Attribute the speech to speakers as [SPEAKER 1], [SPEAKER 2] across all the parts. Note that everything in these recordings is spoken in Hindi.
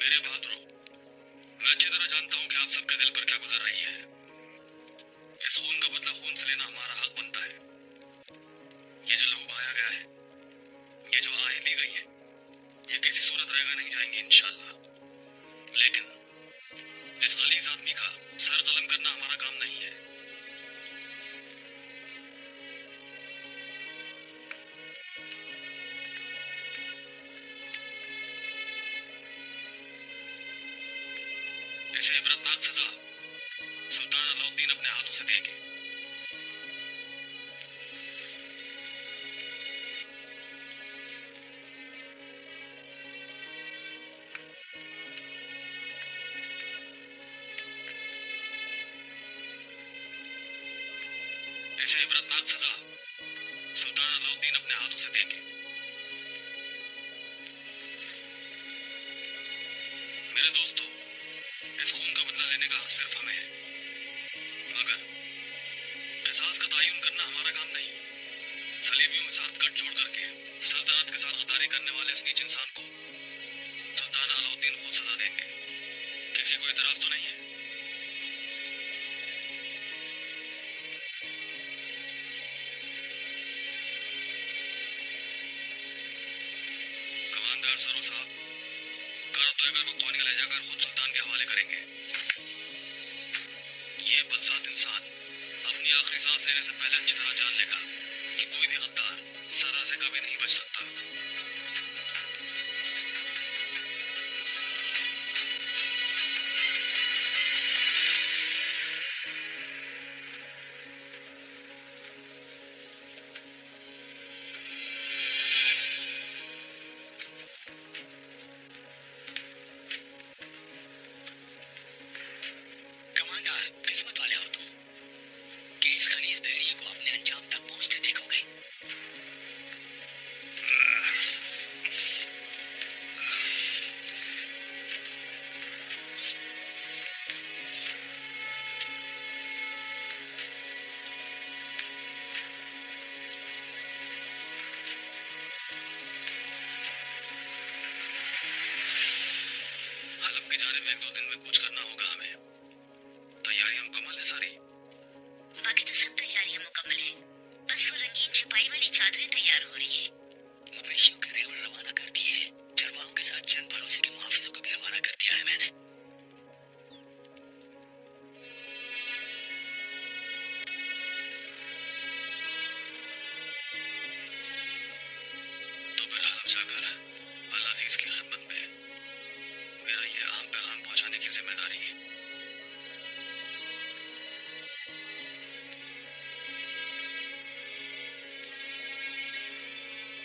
[SPEAKER 1] मेरे बहादुरों, मैं अच्छी तरह जानता हूं कि आप सबके दिल पर क्या गुजर रही है। इस खून का बदला खून से लेना हमारा हक बनता है। ये जो लहू बहाया गया है, ये जो आहें ली गई हैं, ये किसी सूरत रहेगा नहीं जाएंगी इंशाल्लाह। लेकिन इस गलीज आदमी का सर कलम करना हमारा काम नहीं है। इसे इबरतनाक सजा सुल्तान अलाउद्दीन अपने हाथों से देंगे। इसे इबरतनाक सजा सुल्तान अलाउद्दीन अपने हाथों से देंगे। मेरे दोस्तों, इस खून का बदला लेने का हक सिर्फ हमें है, मगर किसास का तयन करना हमारा काम नहीं। सलीबियों में साथ गठजोड़ करके सल्तनत के साथ गद्दारी करने वाले इस नीच इंसान को सुल्तान अलाउद्दीन खुद सजा देंगे। किसी को एतराज तो नहीं है? कमांडर सरो साहब, कारतोगर को कौन ले जाकर खुद सुल्तान के हवाले करेंगे। ये बदसात इंसान अपनी आखिरी सांस लेने से पहले अच्छी तरह जान लेगा कि कोई भी गद्दार सजा से कभी नहीं बच सकता। एक दो दिन में कुछ करना होगा हमें। तैयारियां मुकम्मल है सारी?
[SPEAKER 2] बाकी तो सब तैयारियां मुकम्मल है, बस वो रंगीन छुपाई वाली चादरें तैयार हो रही है।
[SPEAKER 3] मवेशियों के रेवड़ रवाना कर दिए, चरवाहों के साथ चंद भरोसे के मुहाफिजों को भी रवाना कर दिया है मैंने।
[SPEAKER 1] तो फिर हम जाकर अल अजीज की खिदमत में मेरा ये अहम पैगाम पहुंचाने की जिम्मेदारी है।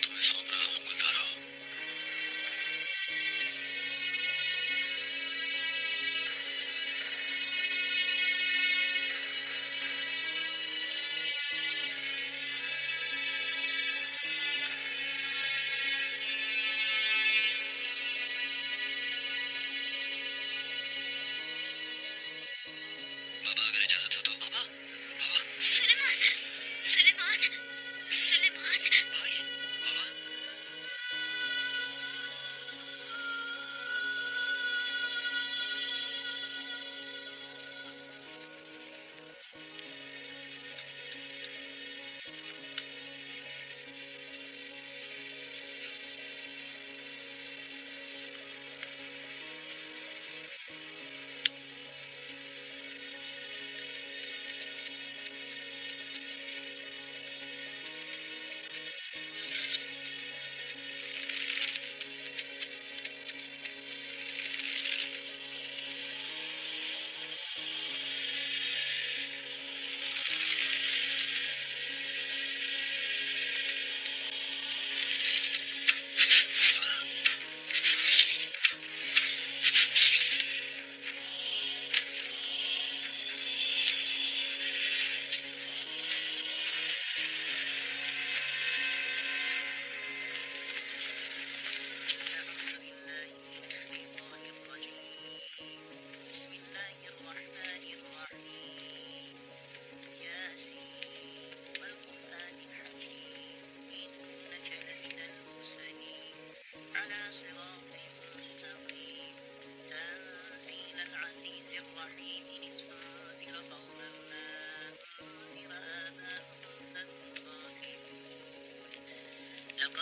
[SPEAKER 1] तुम्हें सौंप रहा हूं गुलदारो।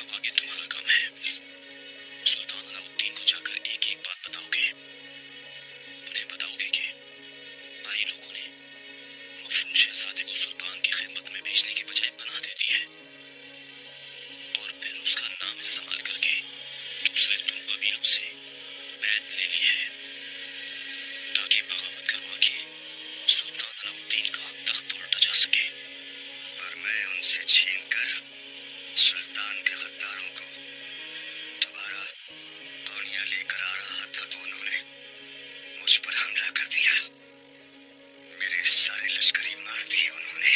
[SPEAKER 1] अब आगे तुम्हारा काम है। सुल्तान अलाउद्दीन को जाकर एक एक बात बताओगे। उन्हें बताओगे कि भाई लोगों ने मफरूज शहजादे को सुल्तान की खिदमत में भेजने की बजाय पनाह दे दी है और फिर उसका नाम इस्तेमाल करके दूसरे तुम कबीलों से बैत ले ली है ताकि बगावत करवा के सुल्तान अलाउद्दीन का तख्त उल्टा जा सके।
[SPEAKER 4] और मैं उनसे छीन कर सुल्तान के गद्दारों को दोबारा कौनिया लेकर आ रहा था तो उन्होंने मुझ पर हमला कर दिया। मेरे सारे लश्करी मार दिए उन्होंने,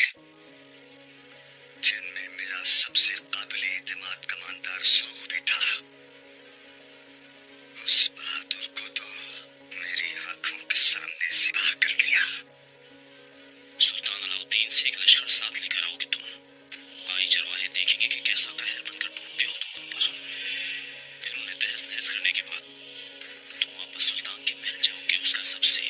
[SPEAKER 4] जिनमें मेरा सबसे काबिल एतमाद कमांडर सुरूह भी था। उस बहादुर को तो मेरी आंखों के सामने ज़िबा कर दिया।
[SPEAKER 1] सुल्तान अलाउद्दीन से एक लश्कर साथ लेकर आओगे तुम। आई चरवाहे देखेंगे कि कैसा कहर बनकर टूटते हो तुम उन पर। फिर उन्हें तहस नहस करने के बाद तुम वापस सुल्तान के महल जाओगे उसका सबसे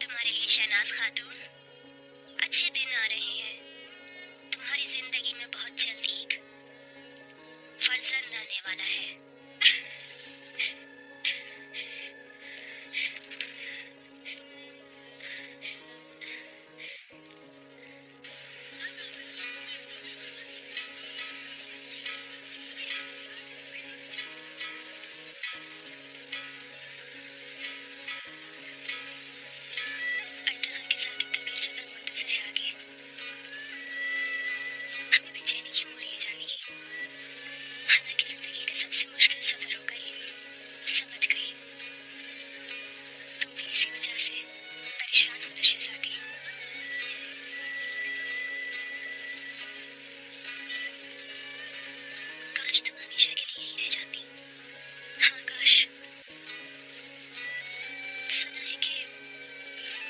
[SPEAKER 2] तुम्हारे लिए शहनाज खातून, अच्छे दिन आ रहे हैं। तुम्हारी जिंदगी में बहुत जल्द एक फर्जंद आने वाला है। अर्तगन के साथ एक तवील सफर मुंतजर है आगे। हमें बेचैनी क्यों हो रही है जाने की? हालांकि जिंदगी का सबसे मुश्किल सफर होगा ये, समझ गई। तुम भी इसी वजह से परेशान हो ना शहजादी। काश तुम हमेशा के लिए यहीं रह जाती। हाँ काश। सुना है कि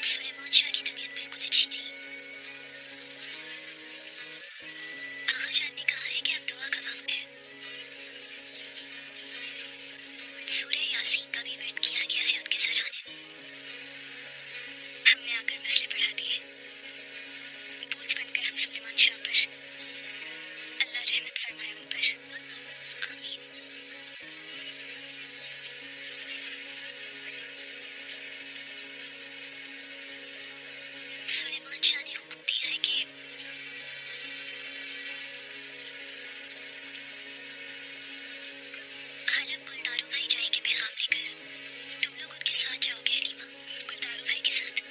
[SPEAKER 2] सुलेमान शाह की तबीयत बिल्कुल अच्छी नहीं। आगा जान ने कहा है कि अब दुआ का वक्त है। सूरह यासीन का भी विर्द किया गया है उनके सराहने। हमने आकर मसले बढ़ा दिए। बोझ बनकर हम सुलेमान शाह पर, अल्लाह रहमत फरमाए उन पर। आमीन। सुलेमान शाह ने हुक्म दिया है कि हलम गुलदारू भाई जाएंगे पैगाम लेकर। तुम लोग उनके साथ जाओगे हलीमा, गुलदारू भाई के साथ।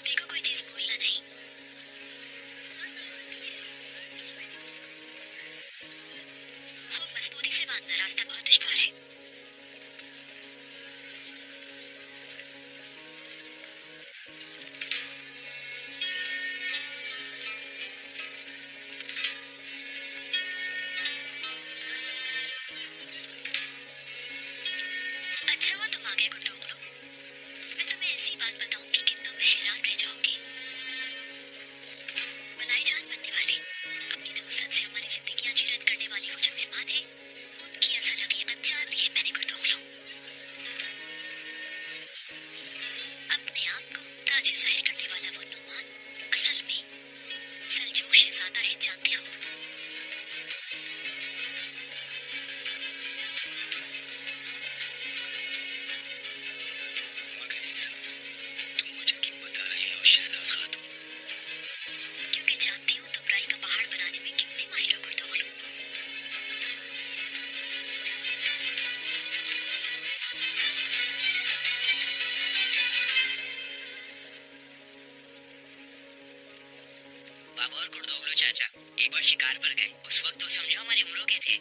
[SPEAKER 2] देखो कोई चीज भूलना नहीं। खूब मजबूती से बांधना, रास्ता बहुत दुश्वार है। अच्छा हुआ तुम आ गए गुरदोगलो। मैं तुम्हें ऐसी बात बताऊंगी कि तुम हैरान रह जाओगी। मलाई जान बनने वाले, अपनी नहुसत से हमारी जिंदगियां चिरन करने वाले वो जो मेहमान है, उनकी असल हकीकत जान ली है मैंने गुरदोगलो। अपने आप को ताज जाहिर करने वाला वो नुमान असल में सल्जूक शहजादा है, जानते हो?
[SPEAKER 3] मगर ये सब तुम मुझे क्यों बता रही हो शहनाज खातून?
[SPEAKER 2] क्योंकि जानती हूँ तुम राई का पहाड़ बनाने में कितने माहिर हो गुरदोगलो।
[SPEAKER 3] बाबा और गुरदोगलो चाचा एक बार शिकार पर गए। उस वक्त तो समझो हमारी उम्रों के थे।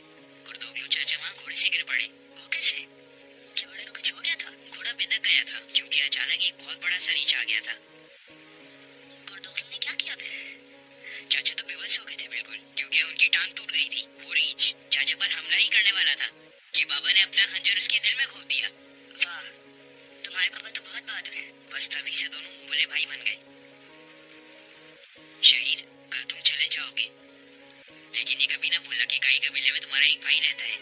[SPEAKER 3] गुरदोगलो चाचा वहाँ घोड़े से गिर पड़े।
[SPEAKER 2] वो कैसे? क्या घोड़े को कुछ हो गया था?
[SPEAKER 3] घोड़ा बिदक गया था क्योंकि अचानक एक बहुत बड़ा सरीच आ गया था।
[SPEAKER 2] गुरदोगलो ने क्या किया फिर?
[SPEAKER 3] चाचा तो बेबस हो गए थे बिल्कुल, क्योंकि उनकी टांग टूट गई थी। वो रीछ चाचा पर हमला ही करने वाला था कि बाबा ने अपना खंजर उसके दिल में घोंप दिया।
[SPEAKER 2] वाह, तुम्हारे पापा तो बहुत बहादुर हैं।
[SPEAKER 3] बस तभी से दोनों मुंह बोले भाई बन गए। शहीद, कल तुम चले जाओगे, लेकिन ये कभी ना भूलना कि कई कबीले में तुम्हारा एक भाई रहता है।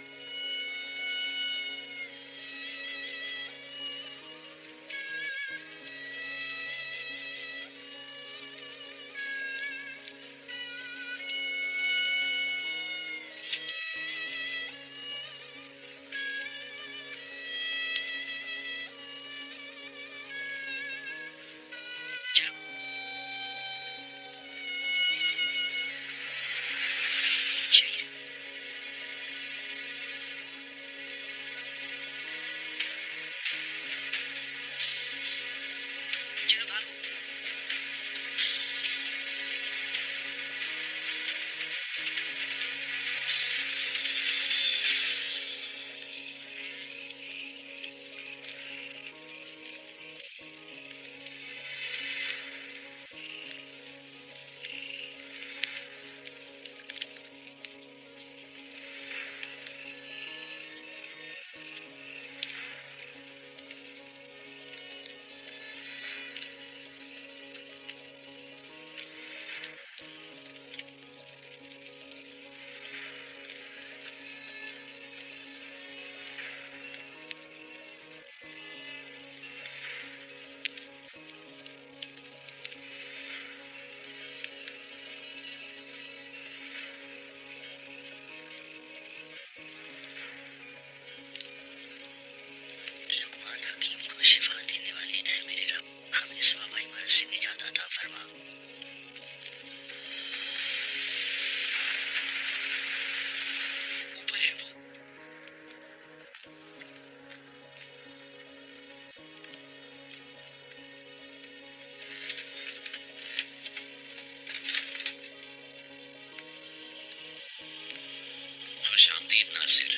[SPEAKER 1] खुशामदीद नासिर।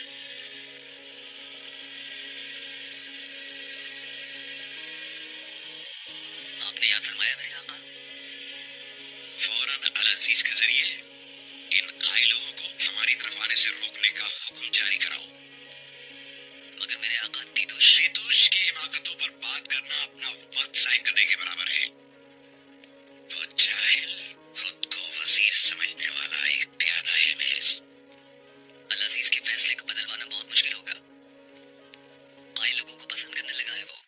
[SPEAKER 1] आपने याद फरमाया मेरे आका। फौरन अल अजीज के जरिए इन कायल लोगों को हमारी तरफ आने से रोकने का हुक्म जारी कराओ। मगर मेरे आका तीतुश की हिमाकतों पर बात करना अपना वक्त ज़ाय करने के बराबर है। वो जाहिल, खुद को वजीर समझने वाला एक प्यादा है महज। अल अजीज के फैसले को बदलवाना बहुत मुश्किल होगा। कायल लोगों को पसंद करने लगा है वो।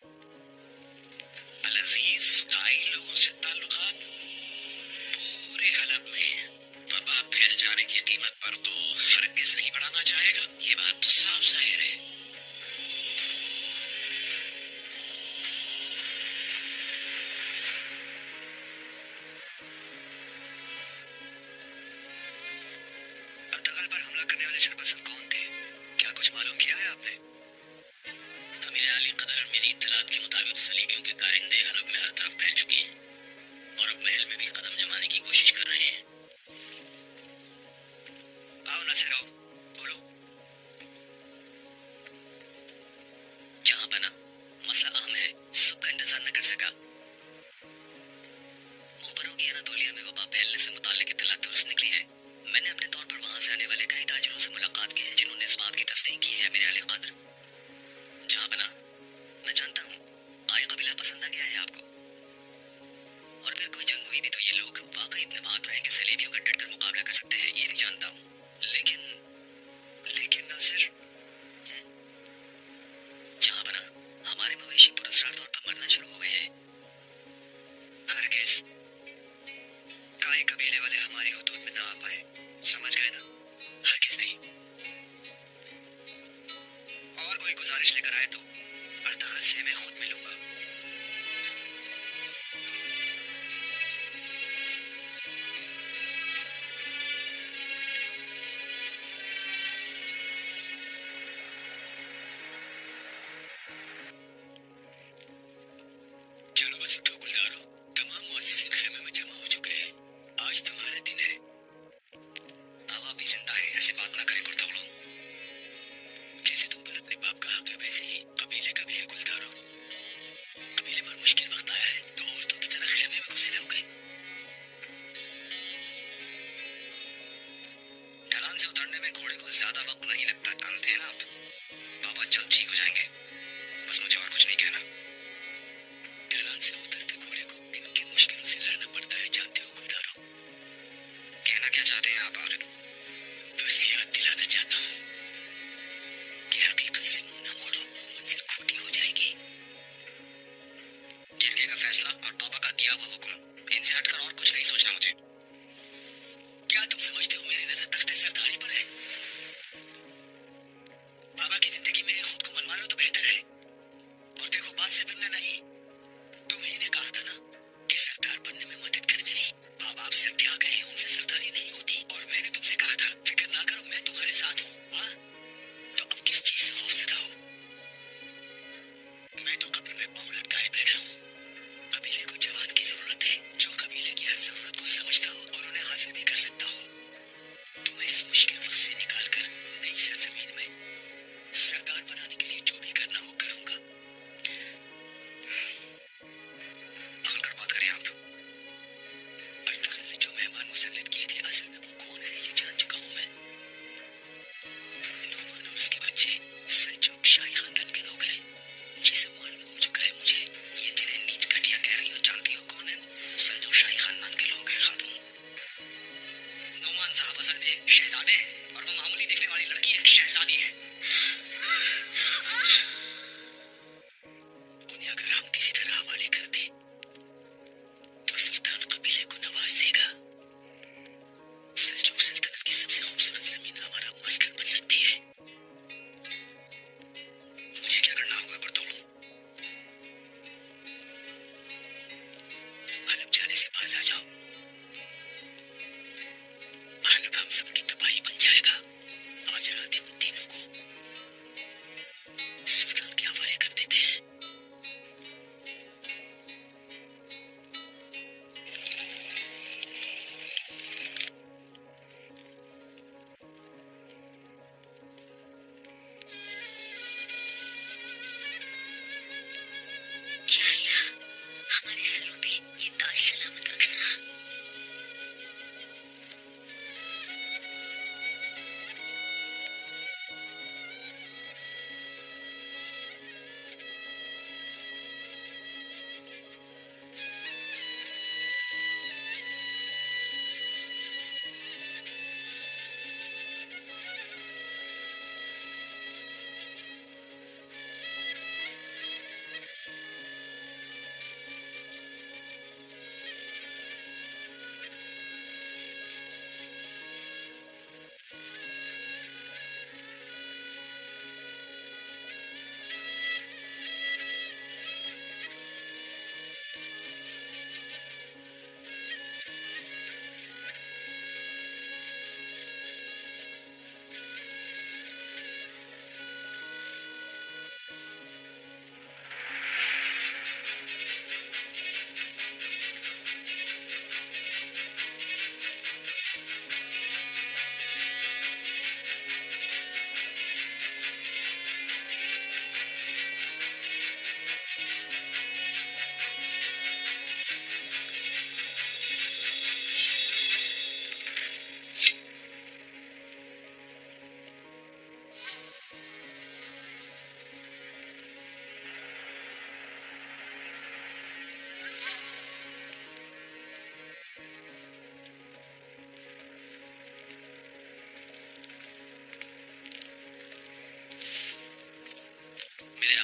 [SPEAKER 1] अल अजीज कायल लोगों से ताल्लुकात पूरे हलब में वबा फैल जाने की कीमत पर तो हरगिज नहीं बढ़ाना चाहेगा। ये बात तो साफ जाहिर है। अर्तगल पर हमला करने वाले शरपसंद कौन थे? क्या कुछ मालूम किया है आपने? अमीर अली कदर मेरी इत्तलात के मुताबिक सलीबियों के कारिंदे हलब में हर तरफ फैल चुके हैं और अब महल में भी कदम जमाने की कोशिश कर रहे हैं। आओ नासिर आओ, बोलो। जहां बना मसला अहम है, सबका इंतजार न कर सका। मुखबरों की अनातोलिया में वबा फैलने से मुताल्लिक इत्तलात दुरुस्त निकली है। मैंने अपने तौर पर वहां से आने वाले कई ताजिरों से मुलाकात की है जिन्होंने इस बात की तस्दीक की है। मेरे अली कदर, जहां बना मैं जानता हूँ काई कबीला पसंद आ गया है आपको, और अगर कोई जंग हुई भी तो ये लोग वाकई इतने बहादुर हैं कि सलीबियों का डटकर मुकाबला कर सकते हैं, ये भी जानता हूँ। लेकिन नासिर, जहां बना हमारे मवेशी पुरस्कार तौर पर मरना शुरू हो गए हैं। हरगिज़ काई कबीले वाले हमारी हुदूद में ना आ पाए, समझ गए ना? हरगिज़ नहीं। और कोई गुजारिश लेकर आए तो अर्तगल से मैं खुद मिलूंगा। चलो बस उठो गुलजारो, तमाम मुअज़्ज़िज़ीन खेमे में जमा हो चुके हैं। आज तुम्हारा दिन है। अब आप भी जिंदा हैं, ऐसे बात ना करें गुलदारो। जैसे तुम पर अपने बाप का हक है वैसे ही कबीले का भी है गुलदारो। कबीले पर मुश्किल वक्त आया है तो औरतों की तरह खेमे में घुसे रहोगे। ढलान से उतरने में घोड़े को ज्यादा वक्त नहीं लगता, जानते हैं ना आप? बाबा जल्द ठीक हो जाएंगे, बस मुझे और कुछ नहीं कहना। ढलान से उतरते घोड़े को किन किन मुश्किलों से लड़ना पड़ता है जानते हो गुलदारो? कहना क्या चाहते हैं आप आखिर? बस याद दिलाना चाहता हूँ कि हकीकत से मुंह न मोड़ो, मंजिल खोटी हो जाएगी। जिरगे का फैसला और बाबा का दिया हुआ हुक्म, इनसे हटकर और कुछ नहीं सोचना मुझे। क्या तुम समझते हो मेरी नजर तख्ते सरदारी पर है? बाबा की जिंदगी में खुद को मनवा लो तो बेहतर है। और देखो, बात से फिरना नहीं। तुम्ही ने कहा था ना कि सरदार बनने में मदद कर मेरी। बाबा आप सिर त्याग गए हैं, उनसे सरदारी नहीं होती। और मैंने तुमसे कहा था फिक्र ना करो, मैं तुम्हारे साथ हूँ। हाँ, तो अब किस चीज से खौफजदा हो? मैं तो कब्र में पांव लटकाए बैठा हूँ। कबीले को जवान की जरूरत है जो कबीले की हर जरूरत को समझता हो और उन्हें हासिल भी कर सकता हो। तुम्हें इस मुश्किल वक्त से निकालकर नई सरजमीन में सरदार बनाने के लिए जो भी करना हो करूंगा। खुलकर बात करें आप। अर्तगल ने जो मेहमान मुसल्लत किए थे असल में वो कौन है ये जान चुका हूँ मैं। नोमान और उसके बच्चे सल्जूक शाही खानदान के लोग हैं। ये सब मालूम हो चुका है मुझे। ये जिन्हें नीच घटिया कह रही हो जानती हो कौन है वो? सल्जूक शाही खानदान के लोग हैं खातून। नोमान साहब असल में शहजादे हैं और वो मामूली दिखने वाली लड़की एक शहजादी है। उन्हें अगर हम किसी तरह हवाले कर दें तो सुल्तान कबीले को नवाज देगा। सल्जूक सल्तनत की सबसे खूबसूरत जमीन हमारा मस्कन बन सकती है। मुझे क्या करना होगा बर्तोलो? हलब जाने से बाज आ जाओ। हलब हम सबकी तबाही बन जाएगा।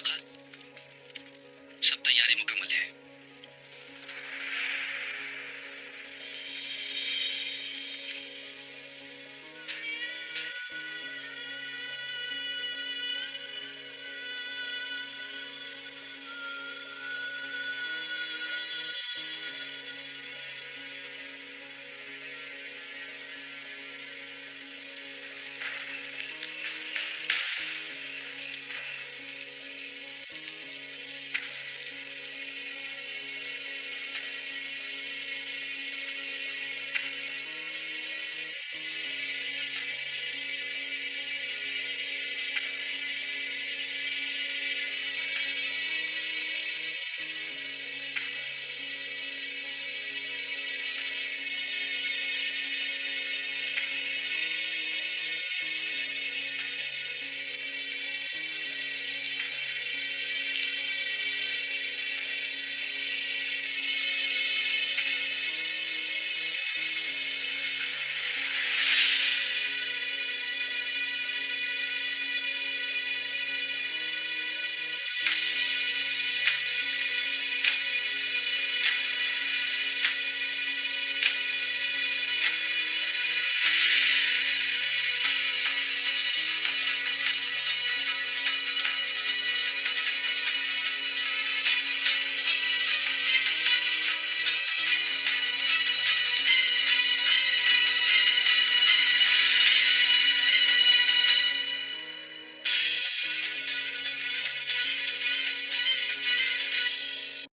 [SPEAKER 1] मुलाकात